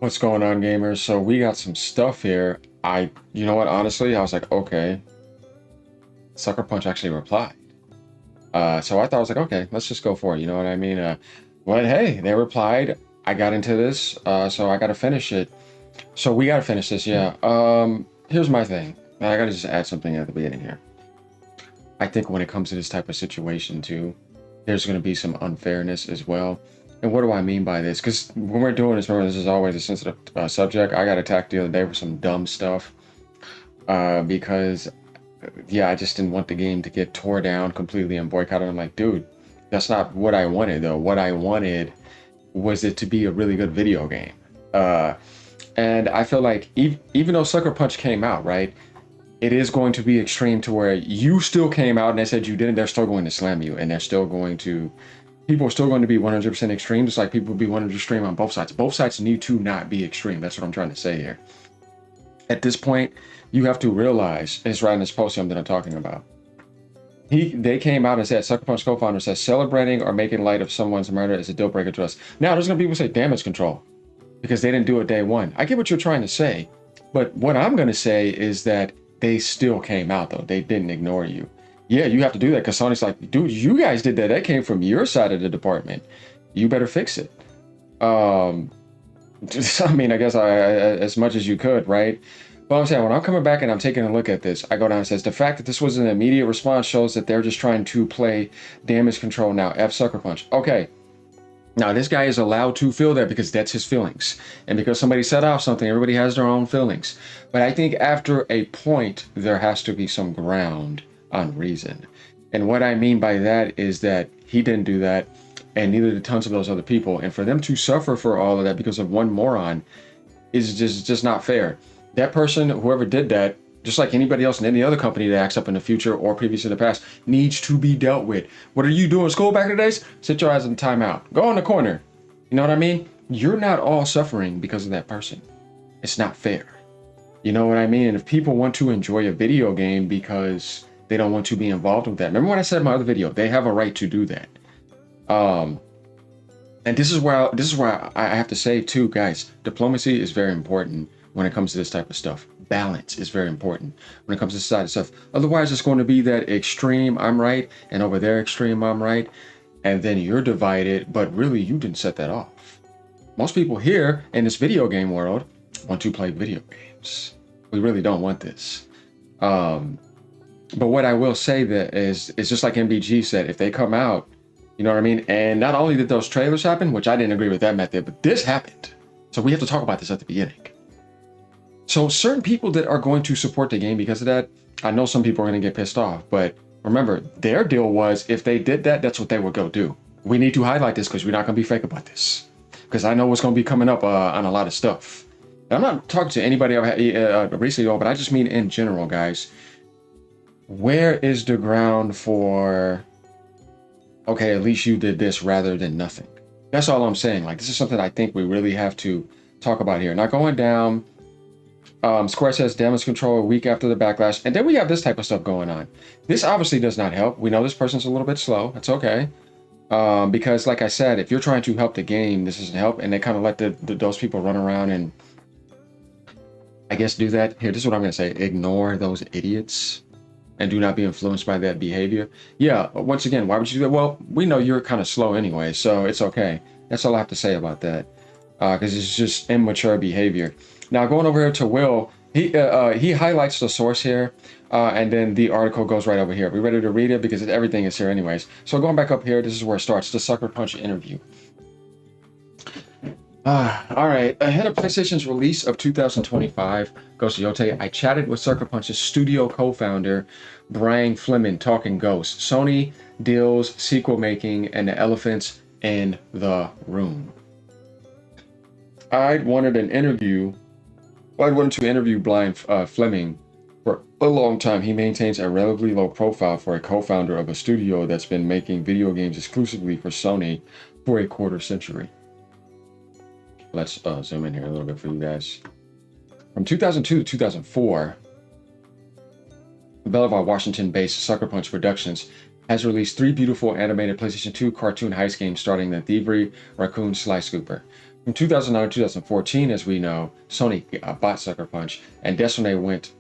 What's going on, gamers? So we got some stuff here. You know what? Honestly, I was like, okay, Sucker Punch actually replied. So I thought I was like, okay, let's just go for it. You know what I mean? But hey, they replied. I got into this, so I got to finish it. So we got to finish this, yeah. Here's my thing. I got to just add something at the beginning here. I think when it comes to this type of situation too, there's going to be some unfairness as well. And what do I mean by this? Because when we're doing this, remember, this is always a sensitive subject. I got attacked the other day for some dumb stuff because, yeah, I just didn't want the game to get tore down completely and boycotted. I'm like, dude, that's not what I wanted, though. What I wanted was it to be a really good video game. Uh, and I feel like even though Sucker Punch came out, right? It is going to be extreme to where you still came out and they said you didn't, they're still going to slam you, and they're still going to, people are still going to be 100% extreme, just like people will be 100% extreme on both sides. Both sides need to not be extreme. That's what I'm trying to say here. At this point, you have to realize, it's right in this post that I'm talking about. They came out and said, Sucker Punch co-founder says, celebrating or making light of someone's murder is a deal breaker to us. Now, there's going to be people say damage control because they didn't do it day one. I get what you're trying to say, but what I'm going to say is that they still came out, though. They didn't ignore you. Yeah, you have to do that because Sony's like, dude, you guys did that. That came from your side of the department. You better fix it. I mean, I guess as much as you could, right? But I'm saying, when I'm coming back and I'm taking a look at this, I go down and says, the fact that this was an immediate response shows that they're just trying to play damage control now. F Sucker Punch. Okay. Now, this guy is allowed to feel that because that's his feelings. And because somebody set off something, everybody has their own feelings. But I think after a point, there has to be some ground on reason. And what I mean by that is that he didn't do that, and neither did tons of those other people. And for them to suffer for all of that because of one moron is just not fair. That person, whoever did that, just like anybody else in any other company that acts up in the future or previous in the past, needs to be dealt with. What are you doing in school back in the days? Sit your ass in timeout. Go in the corner. You know what I mean? You're not all suffering because of that person. It's not fair. You know what I mean? And if people want to enjoy a video game because they don't want to be involved with that. Remember what I said in my other video? They have a right to do that. And this is where I have to say too, guys, diplomacy is very important when it comes to this type of stuff. Balance is very important when it comes to this side of stuff. Otherwise, it's going to be that extreme, I'm right, and over there extreme, I'm right, and then you're divided, but really you didn't set that off. Most people here in this video game world want to play video games. We really don't want this. But what I will say that is just like MBG said, if they come out, you know what I mean? And not only did those trailers happen, which I didn't agree with that method, but this happened. So we have to talk about this at the beginning. So certain people that are going to support the game because of that, I know some people are going to get pissed off, but remember, their deal was if they did that, that's what they would go do. We need to highlight this because we're not going to be fake about this. Because I know what's going to be coming up on a lot of stuff. And I'm not talking to anybody recently, but I just mean in general, guys. Where is the ground for, okay, at least you did this rather than nothing? That's all I'm saying. Like, this is something I think we really have to talk about here. Not going down. Square says damage control a week after the backlash. And then we have this type of stuff going on. This obviously does not help. We know this person's a little bit slow. That's okay. Because like I said, if you're trying to help the game, this doesn't help. And they kind of let those people run around and I guess do that. Here, this is what I'm going to say. Ignore those idiots and do not be influenced by that behavior. Yeah, once again, why would you do that? Well, we know you're kind of slow anyway, so it's okay. That's all I have to say about that. Because it's just immature behavior. Now, going over here to Will, he highlights the source here, and then the article goes right over here. We ready to read it? Because everything is here anyways. So going back up here, this is where it starts, the Sucker Punch interview. All right, ahead of PlayStation's release of 2025, goes to YOTEI, I chatted with Sucker Punch's studio co-founder, Brian Fleming, talking Ghost, Sony deals, sequel making, and the elephants in the room. I wanted to interview Brian Fleming for a long time. He maintains a relatively low profile for a co-founder of a studio that's been making video games exclusively for Sony for a quarter century. Let's zoom in here a little bit for you guys. From 2002 to 2004, Bellevue, Washington-based Sucker Punch Productions has released 3 beautiful animated PlayStation 2 cartoon heist games starring the Thievery Raccoon Sly Scooper. From 2009 to 2014, as we know, Sony bought Sucker Punch, and that's when they went,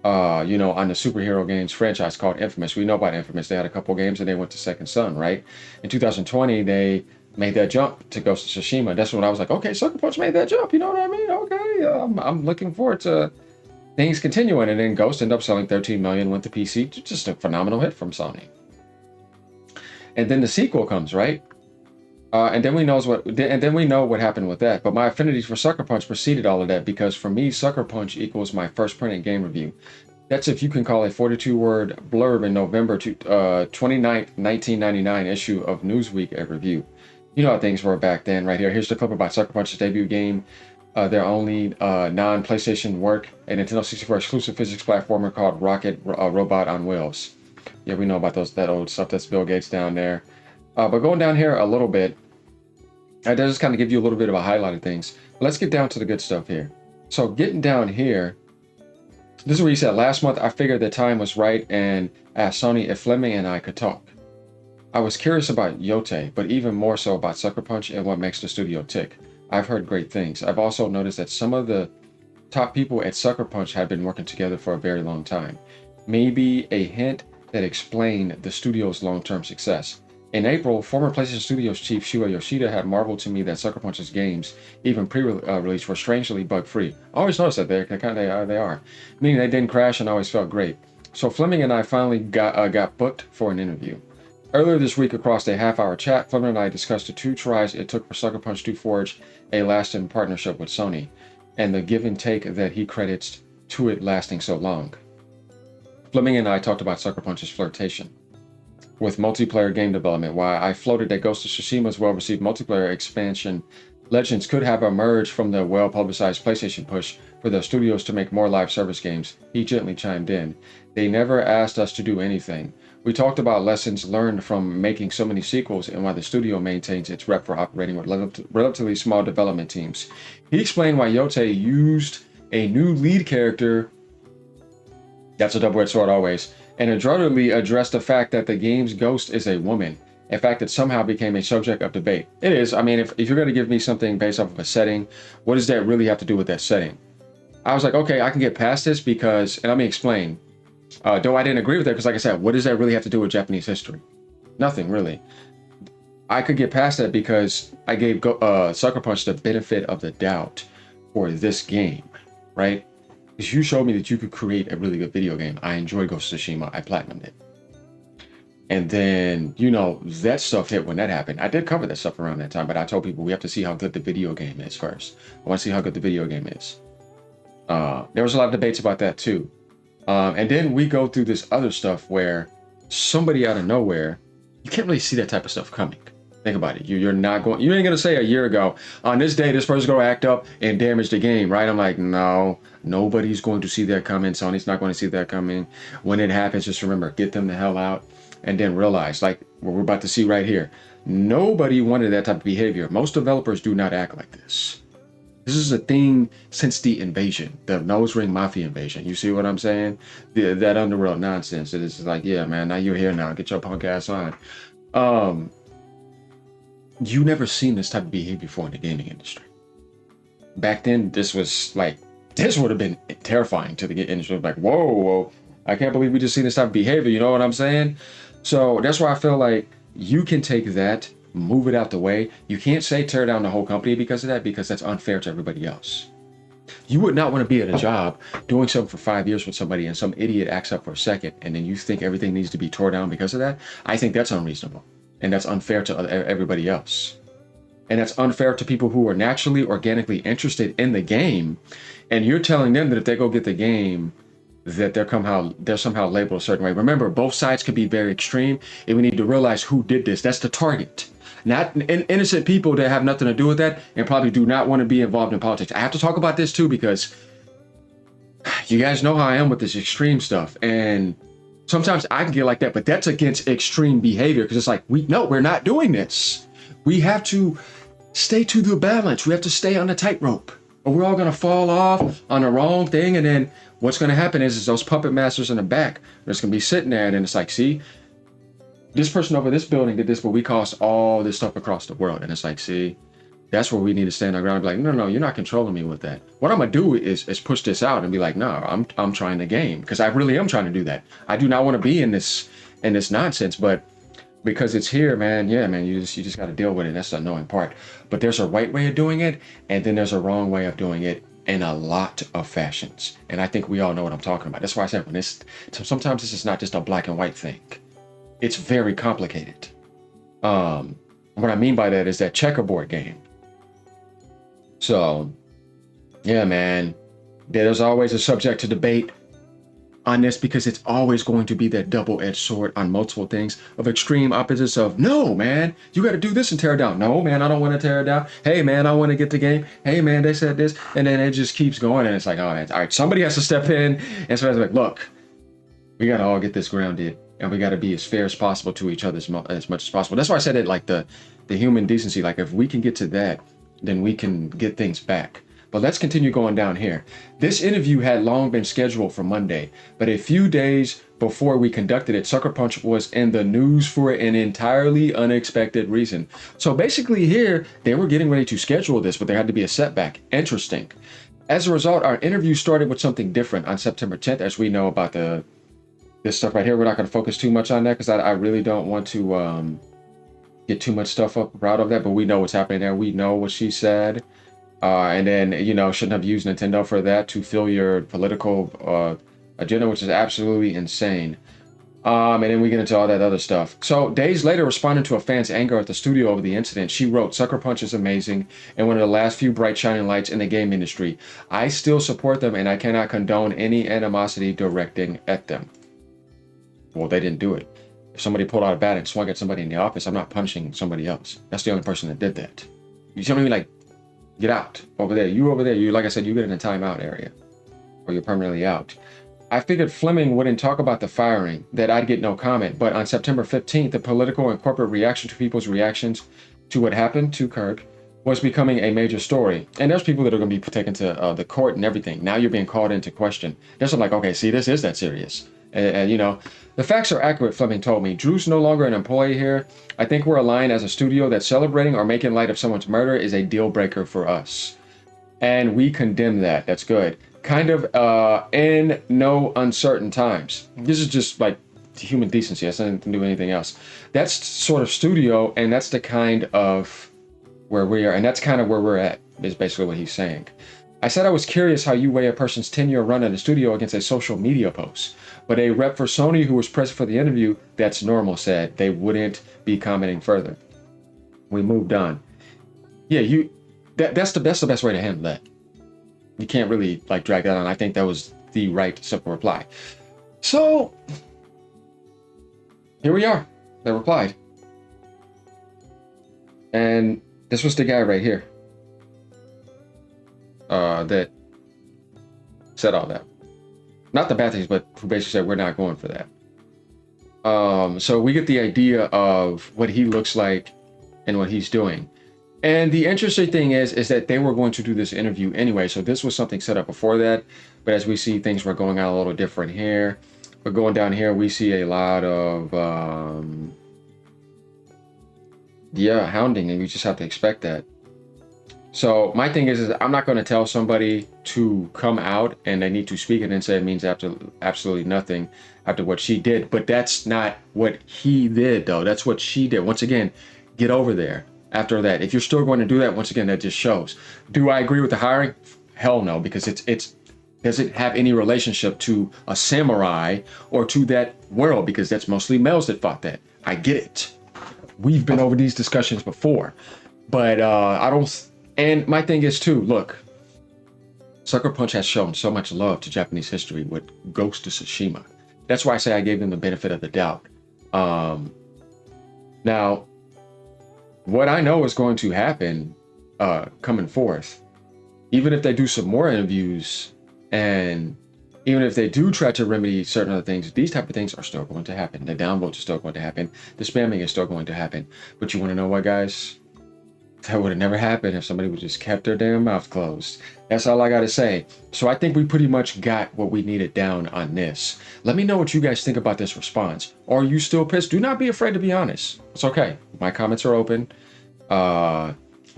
on the superhero games franchise called Infamous. We know about Infamous. They had a couple games, and they went to Second Son, right? In 2020, they made that jump to Ghost of Tsushima. That's when I was like, okay, Sucker Punch made that jump. You know what I mean? Okay, I'm looking forward to things continuing. And then Ghost ended up selling 13 million, went to PC, just a phenomenal hit from Sony. And then the sequel comes, right? And then we know what happened with that. But my affinity for Sucker Punch preceded all of that, because for me, Sucker Punch equals my first printed game review. That's, if you can call a 42-word blurb in November 29th, 1999 issue of Newsweek a review. You know how things were back then, right here. Here's the clip about Sucker Punch's debut game, their only non-PlayStation work, a Nintendo 64 exclusive physics platformer called Rocket Robot on Wheels. Yeah, we know about that old stuff. That's Bill Gates down there. But going down here a little bit, that just kind of give you a little bit of a highlight of things. But let's get down to the good stuff here. So getting down here, this is where you said, last month I figured the time was right and asked Sony if Fleming and I could talk. I was curious about YOTEI, but even more so about Sucker Punch and what makes the studio tick. I've heard great things. I've also noticed that some of the top people at Sucker Punch have been working together for a very long time. Maybe a hint that explained the studio's long-term success. In April, former PlayStation Studios chief Shuya Yoshida had marveled to me that Sucker Punch's games, even pre-release, were strangely bug-free. I always noticed that they are, meaning they didn't crash and always felt great. So Fleming and I finally got booked for an interview. Earlier this week, across a half-hour chat, Fleming and I discussed the 2 tries it took for Sucker Punch to forge a lasting partnership with Sony, and the give and take that he credits to it lasting so long. Fleming and I talked about Sucker Punch's flirtation with multiplayer game development, why I floated that Ghost of Tsushima's well-received multiplayer expansion Legends could have emerged from the well-publicized PlayStation push for the studios to make more live service games. He gently chimed in. They never asked us to do anything. We talked about lessons learned from making so many sequels and why the studio maintains its rep for operating with relatively small development teams. He explained why YOTEI used a new lead character, that's a double-edged sword always, and adroitly addressed the fact that the game's ghost is a woman. In fact, it somehow became a subject of debate. It is. I mean, if you're going to give me something based off of a setting, what does that really have to do with that setting? I was like, okay, I can get past this because, and let me explain. Though I didn't agree with that because, like I said, what does that really have to do with Japanese history? Nothing, really. I could get past that because I gave Sucker Punch the benefit of the doubt for this game, right? Because you showed me that you could create a really good video game. I enjoyed Ghost of Tsushima. I platinumed it. And then, that stuff hit when that happened. I did cover that stuff around that time, but I told people we have to see how good the video game is first. I want to see how good the video game is. There was a lot of debates about that too. And then we go through this other stuff where somebody out of nowhere, you can't really see that type of stuff coming. Think about it. You ain't going to say a year ago, on this day, this person's going to act up and damage the game, right? I'm like, no, nobody's going to see that coming. Sony's not going to see that coming. When it happens, just remember, get them the hell out. And then realize, like what we're about to see right here, nobody wanted that type of behavior. Most developers do not act like this. This is a thing since the invasion, the nose ring mafia invasion. You see what I'm saying? That underworld nonsense. It is like, yeah, man, now you're here now. Get your punk ass on. You never seen this type of behavior before in the gaming industry. Back then, this would have been terrifying to the industry. Like, whoa, I can't believe we just seen this type of behavior. You know what I'm saying? So that's why I feel like you can take that, move it out the way. You can't say tear down the whole company because of that, because that's unfair to everybody else. You would not want to be at a job doing something for 5 years with somebody and some idiot acts up for a second and then you think everything needs to be torn down because of that. I think that's unreasonable and that's unfair to everybody else. And that's unfair to people who are naturally, organically interested in the game. And you're telling them that if they go get the game, that they're somehow labeled a certain way. Remember, both sides could be very extreme, and we need to realize who did this. That's the target. Not innocent people that have nothing to do with that and probably do not want to be involved in politics. I have to talk about this too because you guys know how I am with this extreme stuff. And sometimes I can get like that, but that's against extreme behavior because it's like, we're not doing this. We have to stay to the balance. We have to stay on the tightrope or we're all going to fall off on the wrong thing. And then what's going to happen is those puppet masters in the back, they're just going to be sitting there and then it's like, see, this person over this building did this, but we caused all this stuff across the world. And it's like, see, That's where we need to stand our ground and be like, no, no, you're not controlling me with that. What I'm gonna do is push this out and be like, no, I'm trying the game, because I really am trying to do that. I do not want to be in this nonsense, but because it's here, man, yeah, man, you just got to deal with it. That's the annoying part. But there's a right way of doing it, and then there's a wrong way of doing it in a lot of fashions. And I think we all know what I'm talking about. That's why I said sometimes this is not just a black and white thing. It's very complicated. What I mean by that is that checkerboard game. So, yeah, man, there's always a subject to debate on this, because it's always going to be that double-edged sword on multiple things of extreme opposites of, no, man, you got to do this and tear it down. No, man, I don't want to tear it down. Hey, man, I want to get the game. Hey, man, they said this. And then it just keeps going. And it's like, oh, man, all right, somebody has to step in. And so it's like, look, we got to all get this grounded, and we got to be as fair as possible to each other as much as possible. That's why I said it, like the human decency. Like, if we can get to that, then we can get things back. But let's continue going down here. This interview had long been scheduled for Monday, but a few days before we conducted it, Sucker Punch was in the news for an entirely unexpected reason. So basically here, they were getting ready to schedule this, but there had to be a setback. Interesting. As a result, our interview started with something different on September 10th, as we know about this stuff right here. We're not going to focus too much on that, because I really don't want to get too much stuff up out of that, but we know what's happening there. We know what she said. And then, shouldn't have used Nintendo for that to fill your political agenda, which is absolutely insane. And then we get into all that other stuff. So days later, responding to a fan's anger at the studio over the incident, she wrote, "Sucker Punch is amazing and one of the last few bright shining lights in the game industry. I still support them, and I cannot condone any animosity directing at them." Well, they didn't do it. If somebody pulled out a bat and swung at somebody in the office, I'm not punching somebody else. That's the only person that did that. You see what I mean? Like, get out over there. You over there. You, like I said, you get in a timeout area, or you're permanently out. I figured Fleming wouldn't talk about the firing, that I'd get no comment. But on September 15th, the political and corporate reaction to people's reactions to what happened to Kirk was becoming a major story. And there's people that are going to be taken to the court and everything. Now you're being called into question. There's some like, okay, see, this is that serious. And the facts are accurate, Fleming told me. Drew's no longer an employee here. I think we're aligned as a studio that celebrating or making light of someone's murder is a deal breaker for us. And we condemn that. That's good. Kind of in no uncertain times. This is just like human decency. That's nothing to do with anything else. That's sort of studio, and that's the kind of where we are. And that's kind of where we're at, is basically what he's saying. I said I was curious how you weigh a person's 10-year run in the studio against a social media post. But a rep for Sony who was present for the interview, that's normal, said they wouldn't be commenting further. We moved on. Yeah, that's the best way to handle that. You can't really like drag that on. I think that was the right simple reply. So here we are. They replied. And this was the guy right here. That said all that. Not the bad things, but who basically said we're not going for that. So we get the idea of what he looks like and what he's doing. And the interesting thing is that they were going to do this interview anyway. So this was something set up before that. But as we see, things were going on a little different here. But going down here, we see a lot of, hounding, and we just have to expect that. So my thing is I'm not going to tell somebody to come out and they need to speak and then say it means absolutely nothing after what she did. But that's not what he did, though. That's what she did. Once again, get over there after that. If you're still going to do that, once again, that just shows. Do I agree with the hiring? Hell no, because it's doesn't have any relationship to a samurai or to that world, because that's mostly males that fought that. I get it. We've been over these discussions before. But I don't... And my thing is too, look, Sucker Punch has shown so much love to Japanese history with Ghost of Tsushima. That's why I say I gave them the benefit of the doubt. Now, what I know is going to happen coming forth, even if they do some more interviews, and even if they do try to remedy certain other things, these type of things are still going to happen. The downvotes are still going to happen. The spamming is still going to happen. But you want to know what, guys? That would have never happened if somebody would just kept their damn mouth closed. That's all I got to say. So I think we pretty much got what we needed down on this. Let me know what you guys think about this response. Are you still pissed? Do not be afraid to be honest. It's okay. My comments are open.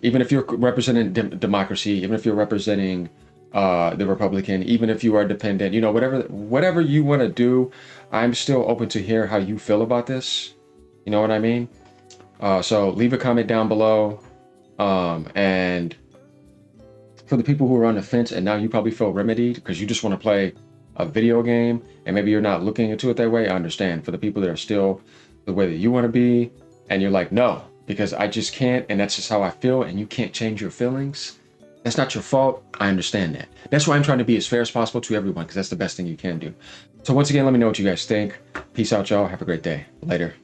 even if you're representing democracy, even if you're representing the Republican, even if you are dependent, you know, whatever you want to do, I'm still open to hear how you feel about this. You know what I mean? So leave a comment down below. And for the people who are on the fence and now you probably feel remedied because you just want to play a video game and maybe you're not looking into it that way, I understand. For the people that are still the way that you want to be and you're like, no, because I just can't, and that's just how I feel, and you can't change your feelings, that's not your fault. I understand that. That's why I'm trying to be as fair as possible to everyone, because that's the best thing you can do. So once again, let me know what you guys think. Peace out, y'all. Have a great day. Later.